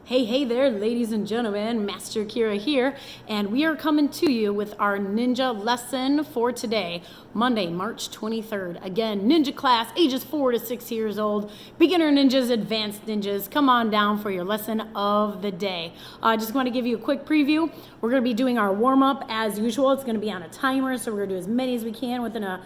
Hey there, ladies and gentlemen, Master Kira here, and we are coming to you with our ninja lesson for today, Monday, March 23rd. Again, ninja class, ages 4 to 6 years old, beginner ninjas, advanced ninjas. Come on down for your lesson of the day. I just want to give you a quick preview. We're going to be doing our warm-up as usual. It's going to be on a timer, so we're going to do as many as we can within a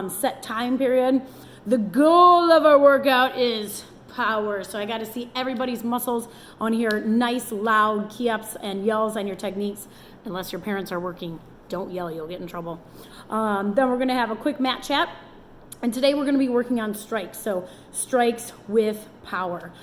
set time period. The goal of our workout is power. So I got to see everybody's muscles on here. Nice, loud key-ups and yells on your techniques. Unless your parents are working, don't yell, you'll get in trouble. Then we're going to have a quick mat chat. And today we're going to be working on strikes. So strikes with power.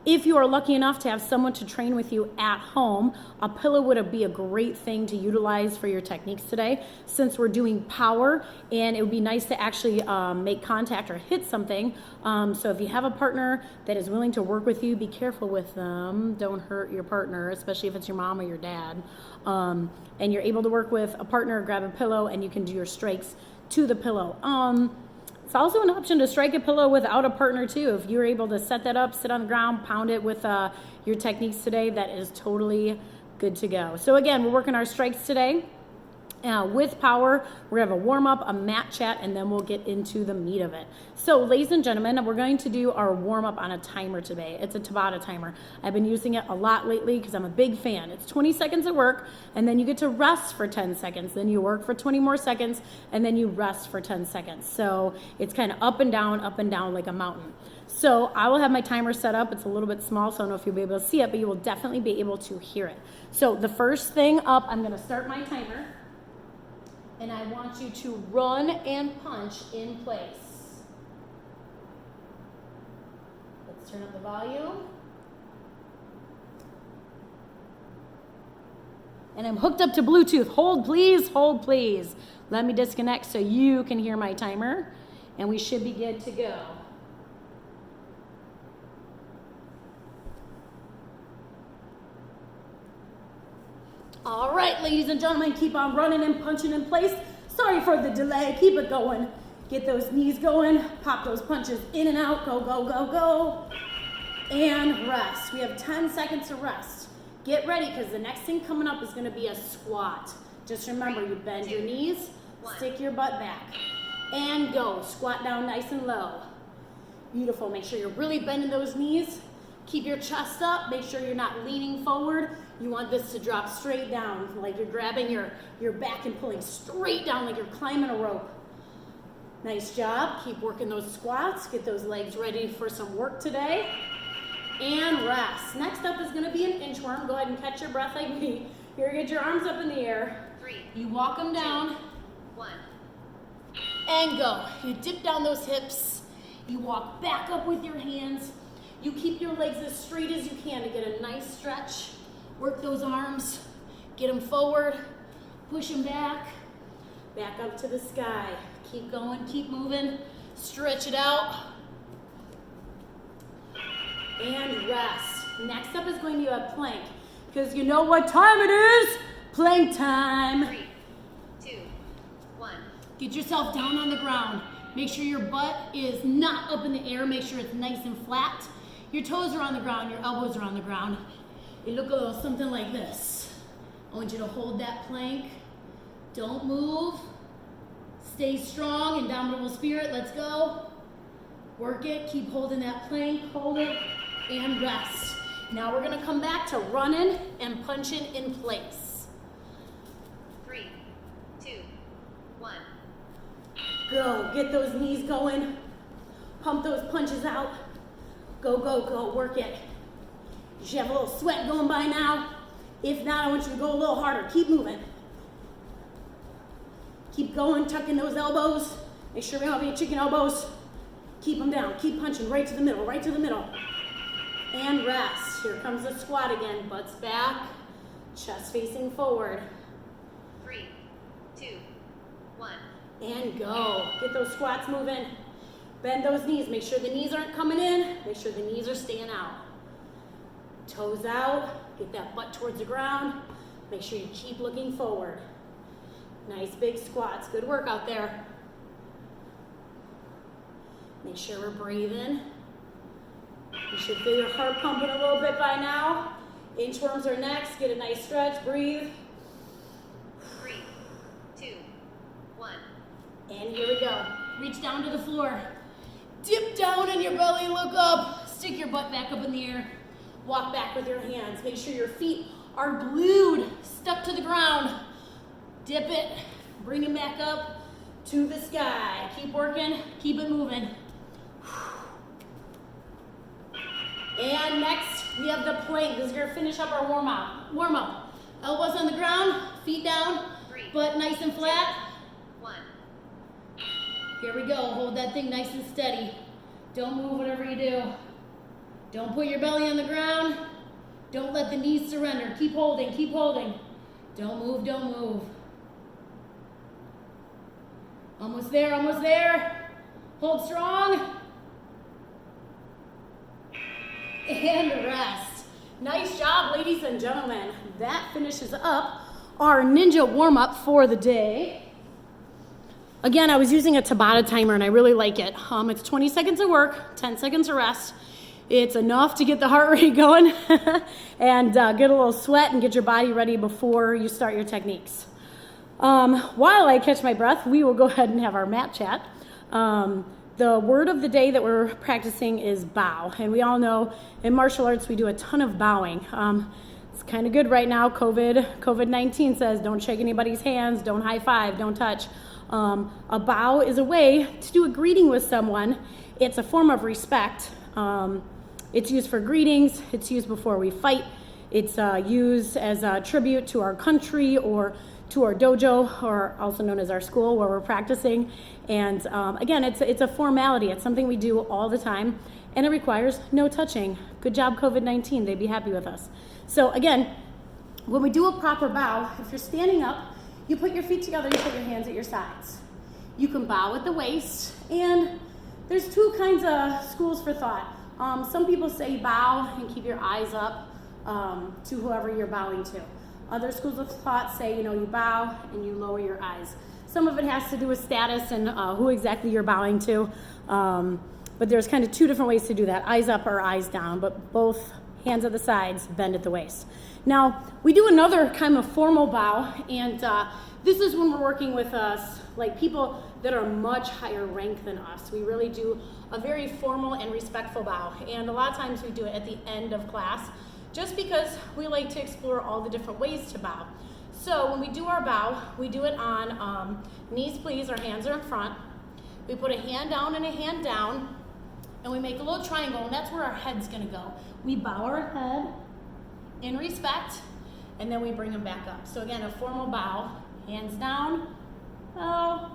If you are lucky enough to have someone to train with you at home, a pillow would be a great thing to utilize for your techniques today, since we're doing power, and it would be nice to actually make contact or hit something. So if you have a partner that is willing to work with you, be careful with them. Don't hurt your partner, especially if it's your mom or your dad. And you're able to work with a partner, grab a pillow, and you can do your strikes to the pillow. It's also an option to strike a pillow without a partner too. If you're able to set that up, sit on the ground, pound it with your techniques today, that is totally good to go. So again, we're working our strikes today. With power, we're gonna have a warm up, a mat chat, and then we'll get into the meat of it. So ladies and gentlemen, we're going to do our warm up on a timer today. It's a Tabata timer. I've been using it a lot lately because I'm a big fan. It's 20 seconds at work, and then you get to rest for 10 seconds. Then you work for 20 more seconds, and then you rest for 10 seconds. So it's kind of up and down like a mountain. So I will have my timer set up. It's a little bit small, so I don't know if you'll be able to see it, but you will definitely be able to hear it. So the first thing up, I'm gonna start my timer. And I want you to run and punch in place. Let's turn up the volume. And I'm hooked up to Bluetooth. Hold please, hold please. Let me disconnect so you can hear my timer, and we should be good to go. All right, ladies and gentlemen, keep on running and punching in place. Sorry for the delay, keep it going. Get those knees going, pop those punches in and out, go, go, go, go. And rest. We have 10 seconds to rest. Get ready, because the next thing coming up is gonna be a squat. Just remember, you bend your knees, stick your butt back, and go. Squat down nice and low. Beautiful, make sure you're really bending those knees. Keep your chest up, make sure you're not leaning forward. You want this to drop straight down, like you're grabbing your back and pulling straight down like you're climbing a rope. Nice job, keep working those squats, get those legs ready for some work today. And rest. Next up is gonna be an inchworm. Go ahead and catch your breath like me. Here, get your arms up in the air. 3. You walk them down. 2, 1. And go. You dip down those hips. You walk back up with your hands. You keep your legs as straight as you can to get a nice stretch. Work those arms, get them forward, push them back up to the sky. Keep going, keep moving, stretch it out, and rest. Next up is going to be a plank, because you know what time it is? Plank time. 3, 2, 1. Get yourself down on the ground. Make sure your butt is not up in the air. Make sure it's nice and flat. Your toes are on the ground, your elbows are on the ground. It look a little something like this. I want you to hold that plank. Don't move. Stay strong, indomitable spirit. Let's go. Work it. Keep holding that plank. Hold it and rest. Now we're going to come back to running and punching in place. 3, 2, 1. Go. Get those knees going. Pump those punches out. Go, go, go. Work it. You should have a little sweat going by now. If not, I want you to go a little harder. Keep moving. Keep going, tucking those elbows. Make sure we don't have any chicken elbows. Keep them down. Keep punching right to the middle, right to the middle. And rest. Here comes the squat again. Butts back, chest facing forward. 3, 2, 1. And go. Get those squats moving. Bend those knees. Make sure the knees aren't coming in. Make sure the knees are staying out. Toes out, get that butt towards the ground. Make sure you keep looking forward. Nice big squats, good work out there. Make sure we're breathing. You should feel your heart pumping a little bit by now. Inchworms are next. Get a nice stretch. Breathe. 3, 2, 1. And here we go. Reach down to the floor. Dip down in your belly. Look up. Stick your butt back up in the air. Walk back with your hands. Make sure your feet are glued, stuck to the ground. Dip it. Bring it back up to the sky. Keep working. Keep it moving. And next, we have the plank. This is going to finish up our warm-up. Elbows on the ground, feet down, 3, butt nice and flat. 1. Here we go. Hold that thing nice and steady. Don't move whatever you do. Don't put your belly on the ground. Don't let the knees surrender. Keep holding, keep holding. Don't move, don't move. Almost there, almost there. Hold strong. And rest. Nice job, ladies and gentlemen. That finishes up our ninja warm-up for the day. Again, I was using a Tabata timer and I really like it. It's 20 seconds of work, 10 seconds of rest. It's enough to get the heart rate going and get a little sweat and get your body ready before you start your techniques. While I catch my breath, we will go ahead and have our mat chat. The word of the day that we're practicing is bow. And we all know in martial arts, we do a ton of bowing. It's kind of good right now. COVID-19 says don't shake anybody's hands, don't high five, don't touch. A bow is a way to do a greeting with someone. It's a form of respect. It's used for greetings. It's used before we fight. It's used as a tribute to our country or to our dojo, or also known as our school where we're practicing. And again, it's a formality. It's something we do all the time, and it requires no touching. Good job, COVID-19. They'd be happy with us. So again, when we do a proper bow, if you're standing up, you put your feet together, you put your hands at your sides. You can bow at the waist, and there's two kinds of schools for thought. Some people say bow and keep your eyes up to whoever you're bowing to. Other schools of thought say, you bow and you lower your eyes. Some of it has to do with status and who exactly you're bowing to. But there's kind of two different ways to do that, eyes up or eyes down, but both hands at the sides, bend at the waist. Now, we do another kind of formal bow, and this is when we're working with like people that are much higher rank than us. We really do a very formal and respectful bow, and a lot of times we do it at the end of class, just because we like to explore all the different ways to bow. So when we do our bow, we do it on knees please, our hands are in front. We put a hand down and a hand down, and we make a little triangle, and that's where our head's gonna go. We bow our head in respect, and then we bring them back up. So again, a formal bow, hands down, bow,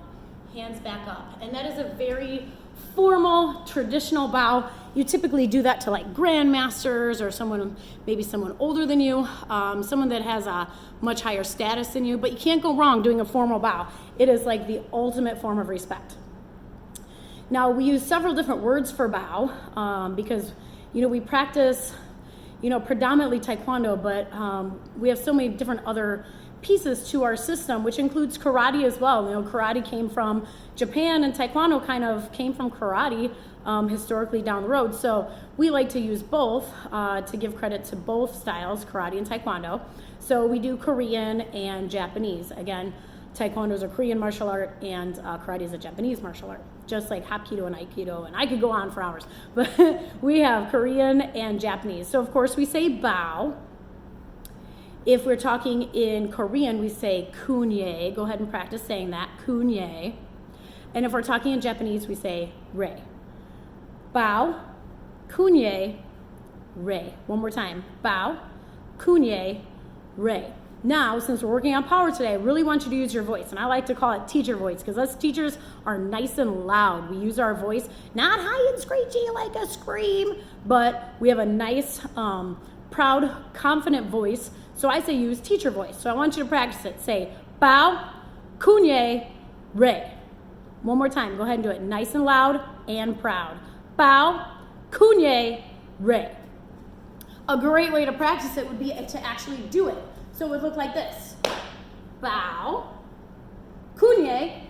hands back up. And that is a very formal, traditional bow. You typically do that to like grandmasters or maybe someone older than you, someone that has a much higher status than you, but you can't go wrong doing a formal bow. It is like the ultimate form of respect. Now, we use several different words for bow because, we practice, predominantly Taekwondo, but we have so many different other pieces to our system, which includes karate as well. Karate came from Japan, and Taekwondo kind of came from karate historically down the road. So we like to use both to give credit to both styles, karate and Taekwondo. So we do Korean and Japanese. Again, Taekwondo is a Korean martial art, and karate is a Japanese martial art, just like Hapkido and Aikido, and I could go on for hours. But we have Korean and Japanese. So of course we say bow. If we're talking in Korean, we say kunye. Go ahead and practice saying that, kunye. And if we're talking in Japanese, we say rei. Bow, kunye, rei. One more time. Bow, kunye, rei. Now, since we're working on power today, I really want you to use your voice. And I like to call it teacher voice, because us teachers are nice and loud. We use our voice, not high and screechy like a scream, but we have a nice, proud, confident voice. So I say use teacher voice. So I want you to practice it. Say bow, kunye, rei. One more time. Go ahead and do it nice and loud and proud. Bow, kunye, rei. A great way to practice it would be to actually do it. So it would look like this. Bow, kunye,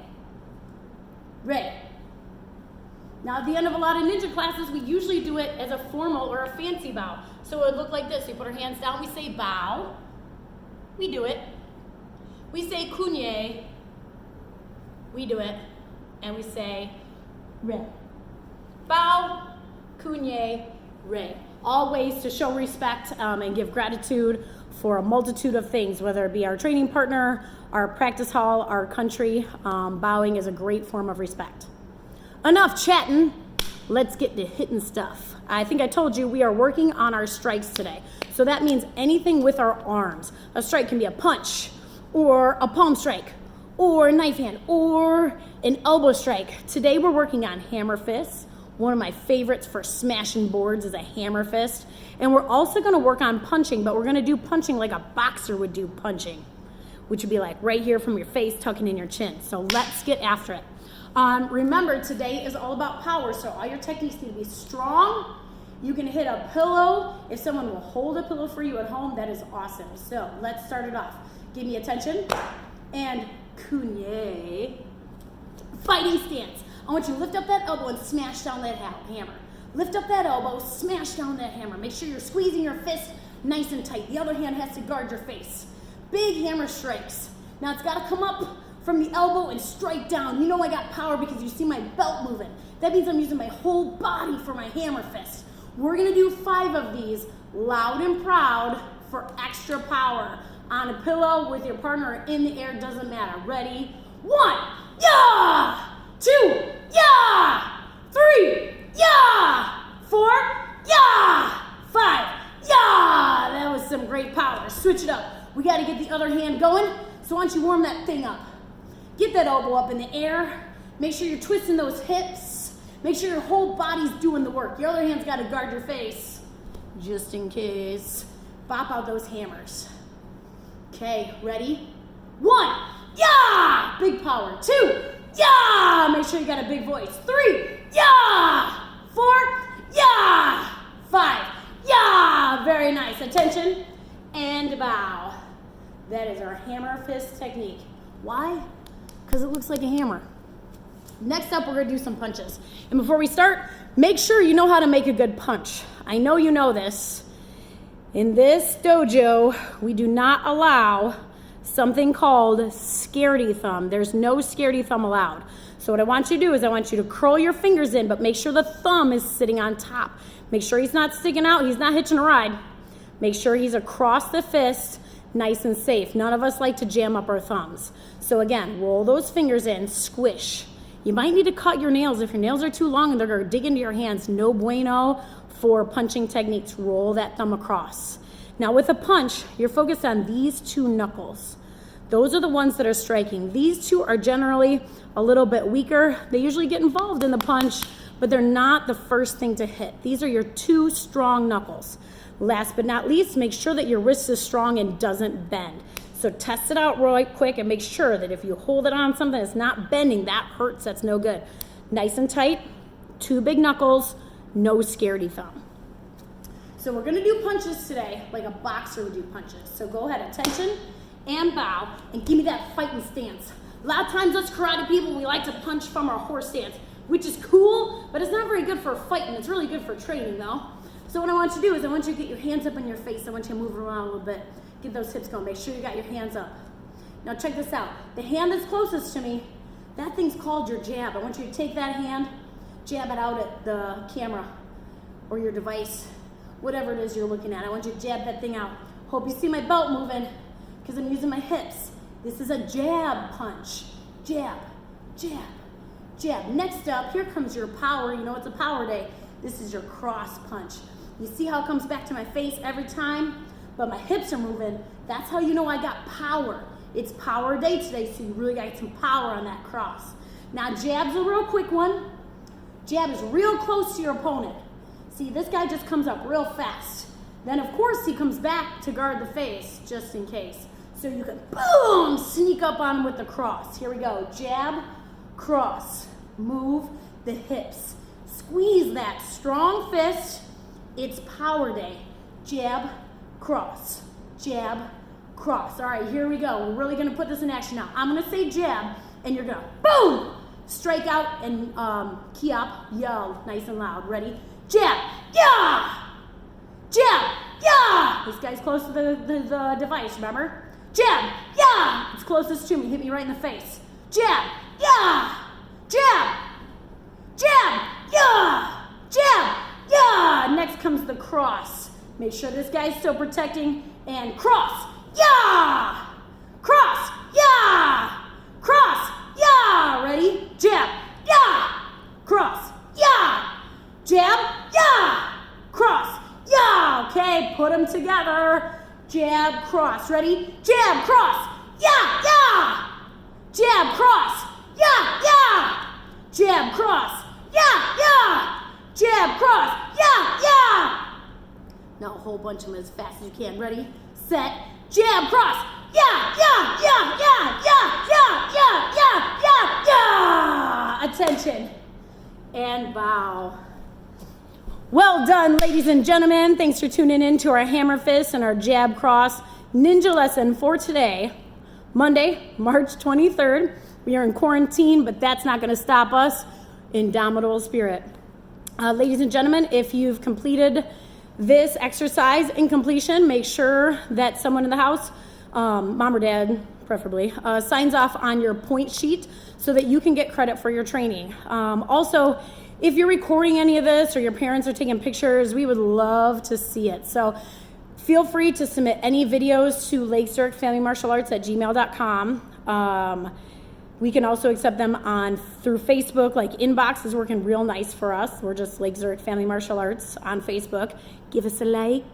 rei. Now at the end of a lot of ninja classes, we usually do it as a formal or a fancy bow. So it would look like this. We put our hands down, we say bow. We do it. We say kunye. We do it. And we say re. Bow, kunye, re. All ways to show respect and give gratitude for a multitude of things, whether it be our training partner, our practice hall, our country. Bowing is a great form of respect. Enough chatting. Let's get to hitting stuff. I think I told you we are working on our strikes today. So that means anything with our arms. A strike can be a punch, or a palm strike, or a knife hand, or an elbow strike. Today we're working on hammer fists. One of my favorites for smashing boards is a hammer fist. And we're also gonna work on punching, but we're gonna do punching like a boxer would do punching, which would be like right here from your face, tucking in your chin. So let's get after it. Remember, today is all about power, so all your techniques need to be strong. You can hit a pillow. If someone will hold a pillow for you at home, that is awesome. So let's start it off. Give me attention. And kunye. Fighting stance. I want you to lift up that elbow and smash down that hammer. Lift up that elbow, smash down that hammer. Make sure you're squeezing your fist nice and tight. The other hand has to guard your face. Big hammer strikes. Now it's got to come up from the elbow and strike down. You know I got power because you see my belt moving. That means I'm using my whole body for my hammer fist. We're gonna do 5 of these, loud and proud, for extra power. On a pillow, with your partner, or in the air, doesn't matter. Ready? 1, yeah! 2, yeah! 3, yeah! 4, yeah! 5, yeah! That was some great power. Switch it up. We gotta get the other hand going, so why don't you warm that thing up? Get that elbow up in the air. Make sure you're twisting those hips. Make sure your whole body's doing the work. Your other hand's got to guard your face, just in case. Bop out those hammers. Okay, ready? 1, yeah! Big power. 2, yeah! Make sure you got a big voice. 3, yeah! 4, yeah! 5, yeah! Very nice. Attention and bow. That is our hammer fist technique. Why? Because it looks like a hammer. Next up, we're gonna do some punches. And before we start, make sure you know how to make a good punch. I know you know this. In this dojo, we do not allow something called scaredy thumb. There's no scaredy thumb allowed. So what I want you to do is I want you to curl your fingers in, but make sure the thumb is sitting on top. Make sure he's not sticking out, he's not hitching a ride. Make sure he's across the fist, nice and safe. None of us like to jam up our thumbs. So again, roll those fingers in, squish. You might need to cut your nails. If your nails are too long and they're gonna dig into your hands, no bueno for punching techniques. Roll that thumb across. Now with a punch, you're focused on these 2 knuckles. Those are the ones that are striking. These 2 are generally a little bit weaker. They usually get involved in the punch, but they're not the first thing to hit. These are your 2 strong knuckles. Last but not least, make sure that your wrist is strong and doesn't bend. So test it out right quick and make sure that if you hold it on something that's not bending, that hurts, that's no good. Nice and tight, 2 big knuckles, no scaredy thumb. So we're gonna do punches today like a boxer would do punches. So go ahead, attention and bow, and give me that fighting stance. A lot of times us karate people, we like to punch from our horse stance, which is cool, but it's not very good for fighting. It's really good for training though. So what I want you to do is I want you to get your hands up in your face. I want you to move around a little bit. Get those hips going. Make sure you got your hands up. Now check this out. The hand that's closest to me, that thing's called your jab. I want you to take that hand, jab it out at the camera or your device, whatever it is you're looking at. I want you to jab that thing out. Hope you see my belt moving because I'm using my hips. This is a jab punch. Jab, jab, jab. Next up, here comes your power. You know it's a power day. This is your cross punch. You see how it comes back to my face every time? But my hips are moving. That's how you know I got power. It's power day today, so you really got some power on that cross. Now jab's a real quick one. Jab is real close to your opponent. See, this guy just comes up real fast. Then of course he comes back to guard the face, just in case. So you can, boom, sneak up on him with the cross. Here we go, jab, cross, move the hips. Squeeze that strong fist. It's power day. Jab, cross, jab, cross. All right, here we go. We're really gonna put this in action now. I'm gonna say jab, and you're gonna, boom, strike out and key up, yell nice and loud. Ready? Jab, yeah! Jab, yeah! This guy's close to the device, remember? Jab, yeah! It's closest to me, hit me right in the face. Jab, yeah! Jab, jab, yeah! Jab, yeah! Next comes the cross. Make sure this guy's still protecting, and cross, yeah! Cross, yeah! Cross, yeah! Ready? Jab, yeah! Cross, yeah! Jab, yeah! Cross, yeah! Okay, put them together. Jab, cross. Ready? Jab, cross, yeah, yeah! Jab, cross, yeah, yeah! Jab, cross, yeah, yeah! Jab, cross, yeah, yeah! Now a whole bunch of them as fast as you can. Ready? Set, jab, cross, yeah, yeah, yeah, yeah, yeah, yeah, yeah, yeah, yeah, yeah! Attention. And bow. Well done, ladies and gentlemen. Thanks for tuning in to our hammer fist and our jab cross ninja lesson for today, Monday, March 23rd. We are in quarantine, but that's not going to stop us. Indomitable spirit. Ladies and gentlemen, if you've completed this exercise in completion, make sure that someone in the house, mom or dad preferably, signs off on your point sheet so that you can get credit for your training. Also, if you're recording any of this or your parents are taking pictures, we would love to see it. So feel free to submit any videos to Lake Zurich Family Martial Arts at gmail.com. We can also accept them through Facebook, like Inbox is working real nice for us. We're just Lake Zurich Family Martial Arts on Facebook. Give us a like.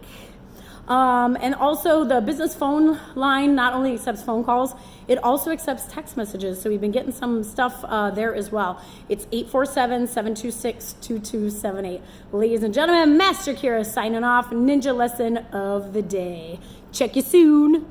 And also the business phone line not only accepts phone calls, it also accepts text messages. So we've been getting some stuff there as well. It's 847-726-2278. Ladies and gentlemen, Master Kira signing off. Ninja lesson of the day. Check you soon.